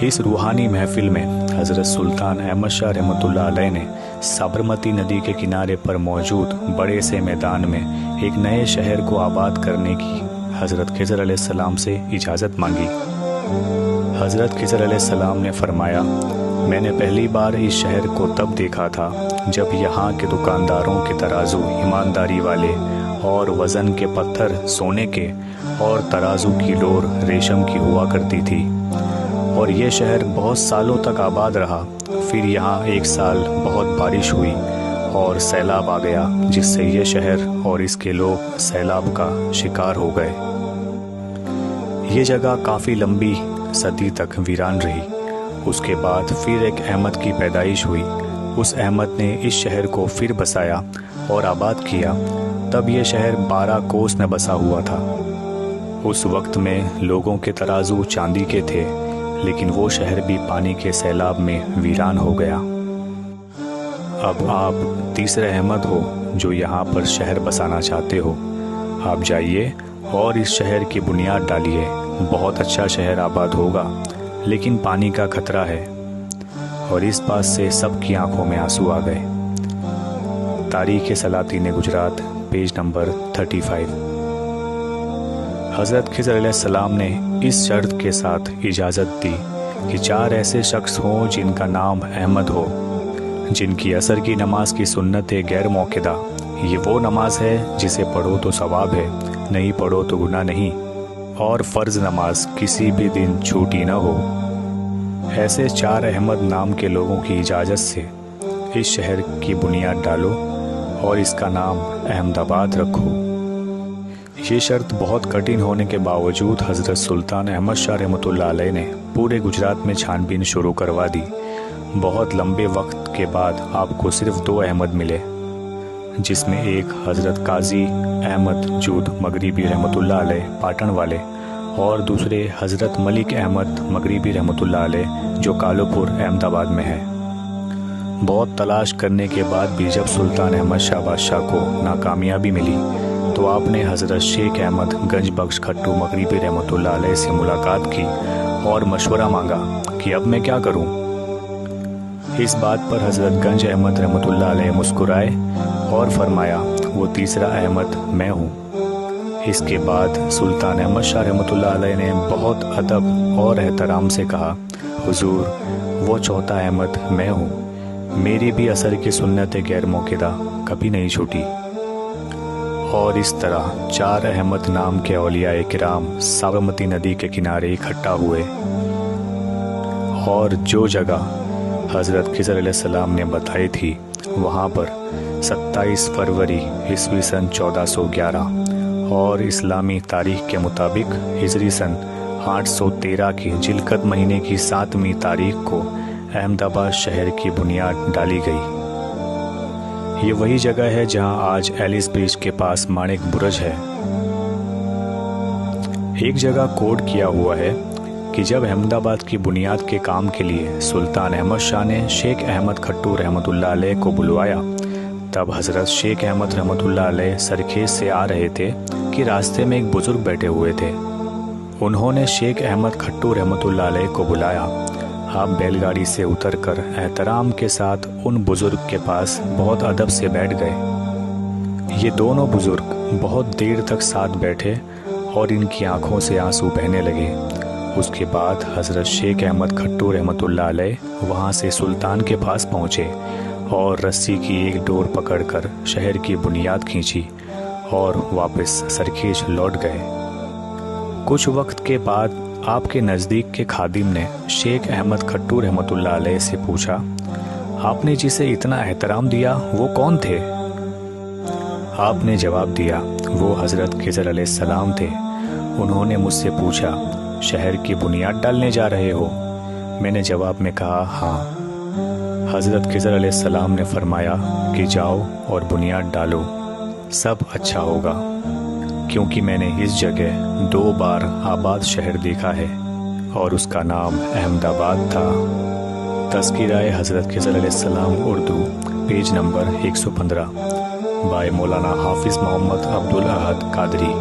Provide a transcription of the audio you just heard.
इस रूहानी महफिल में हज़रत सुल्तान अहमद शाह रहमतुल्लाह अलैह ने साबरमती नदी के किनारे पर मौजूद बड़े से मैदान में एक नए शहर को आबाद करने की हज़रत खिज़र अलैहिस्सलाम से इजाज़त मांगी। हज़रत खिज़र अलैहिस्सलाम ने फरमाया, मैंने पहली बार इस शहर को तब देखा था जब यहाँ के दुकानदारों के तराजू ईमानदारी वाले और वज़न के पत्थर सोने के और तराजू की डोर रेशम की हुआ करती थी। और ये शहर बहुत सालों तक आबाद रहा। फिर यहाँ एक साल बहुत बारिश हुई और सैलाब आ गया, जिससे ये शहर और इसके लोग सैलाब का शिकार हो गए। ये जगह काफ़ी लंबी सदी तक वीरान रही। उसके बाद फिर एक अहमद की पैदाइश हुई। उस अहमद ने इस शहर को फिर बसाया और आबाद किया। तब ये शहर 12 कोस में बसा हुआ था। उस वक्त में लोगों के तराजू चांदी के थे, लेकिन वो शहर भी पानी के सैलाब में वीरान हो गया। अब आप तीसरे अहमद हो जो यहाँ पर शहर बसाना चाहते हो। आप जाइए और इस शहर की बुनियाद डालिए। बहुत अच्छा शहर आबाद होगा, लेकिन पानी का खतरा है। और इस बात से सबकी आंखों में आंसू आ गए। तारीख़ सलातीन गुजरात, पेज नंबर 35। हज़रत खिज़र अलैहिस्सलाम ने इस शर्त के साथ इजाज़त दी कि 4 ऐसे शख्स हों जिनका नाम अहमद हो, जिनकी असर की नमाज की सुन्नत गैर मौक़िदा। ये वो नमाज है जिसे पढ़ो तो सवाब है, नहीं पढ़ो तो गुनाह नहीं। और फ़र्ज़ नमाज किसी भी दिन छूटी न हो। ऐसे 4 अहमद नाम के लोगों की इजाज़त से इस शहर की बुनियाद डालो और इसका नाम अहमदाबाद रखो। ये शर्त बहुत कठिन होने के बावजूद हज़रत सुल्तान अहमद शाह रहमतुल्लाह अलैह ने पूरे गुजरात में छानबीन शुरू करवा दी। बहुत लंबे वक्त के बाद आपको सिर्फ 2 अहमद मिले, जिसमें एक हज़रत काजी अहमद जूद मगरिबी रहमतुल्लाह अलैह पाटन वाले और दूसरे हज़रत मलिक अहमद मगरिबी रहमतुल्लाह अलैह जो कालूपुर अहमदाबाद में है। बहुत तलाश करने के बाद भी जब सुल्तान अहमद शाह बादशाह को नाकामयाबी मिली तो आपने हज़रत शेख अहमद गंज बख्श खट्टू मगरिबी रहमतुल्लाह अलैह से मुलाकात की और मशवरा मांगा कि अब मैं क्या करूं। इस बात पर हज़रत गंज अहमद रहमतुल्लाह अलैह मुस्कुराए और फरमाया, वो तीसरा अहमद मैं हूं। इसके बाद सुल्तान अहमद शाह रहमतुल्लाह अलैह ने बहुत अदब और एहतराम से कहा, हुजूर वो चौथा अहमद मैं हूं। मेरी भी असर की सुन्नत गैर मौक़िदा कभी नहीं छूटी। और इस तरह 4 अहमद नाम के औलियाए किराम साबरमती नदी के किनारे इकट्ठा हुए और जो जगह हज़रत खिज़र अलैहिस्सलाम ने बताई थी वहाँ पर 27 फरवरी ईस्वी सन 1411 और इस्लामी तारीख के मुताबिक हिजरी सन 813 की जिलकद महीने की 7वीं तारीख को अहमदाबाद शहर की बुनियाद डाली गई। ये वही जगह है जहां आज एलिस ब्रिज के पास माणिक बुर्ज है। एक जगह कोड किया हुआ है कि जब अहमदाबाद की बुनियाद के काम के लिए सुल्तान अहमद शाह ने शेख अहमद खट्टू रहमतुल्लाह अलैह को बुलवाया, तब हज़रत शेख अहमद रहमतुल्लाह अलैह सरखेज से आ रहे थे कि रास्ते में एक बुज़ुर्ग बैठे हुए थे। उन्होंने शेख अहमद खट्टू रहमतुल्लाह अलैह को बुलाया। आप बैलगाड़ी से उतरकर एहतराम के साथ उन बुज़ुर्ग के पास बहुत अदब से बैठ गए। ये दोनों बुज़ुर्ग बहुत देर तक साथ बैठे और इनकी आंखों से आंसू बहने लगे। उसके बाद हज़रत शेख अहमद खट्टू रहमतुल्लाह अलैह वहाँ से सुल्तान के पास पहुँचे और रस्सी की एक डोर पकड़कर शहर की बुनियाद खींची और वापस सरखेज लौट गए। कुछ वक्त के बाद आपके नज़दीक के खादिम ने शेख अहमद खट्टू रहमतुल्लाह अलैह से पूछा, आपने जिसे इतना एहतराम दिया वो कौन थे? आपने जवाब दिया, वो हज़रत खिज़र अलैहिस्सलाम थे। उन्होंने मुझसे पूछा, शहर की बुनियाद डालने जा रहे हो? मैंने जवाब में कहा, हाँ। हज़रत खिज़र अलैहिस्सलाम ने फरमाया कि जाओ और बुनियाद डालो, सब अच्छा होगा। क्योंकि मैंने इस जगह 2 बार आबाद शहर देखा है और उसका नाम अहमदाबाद था। तज़किराए हज़रत खिज़र अलैहिस्सलाम उर्दू, पेज नंबर 115 बाय मौलाना हाफिज़ मोहम्मद अब्दुल अहद कादरी।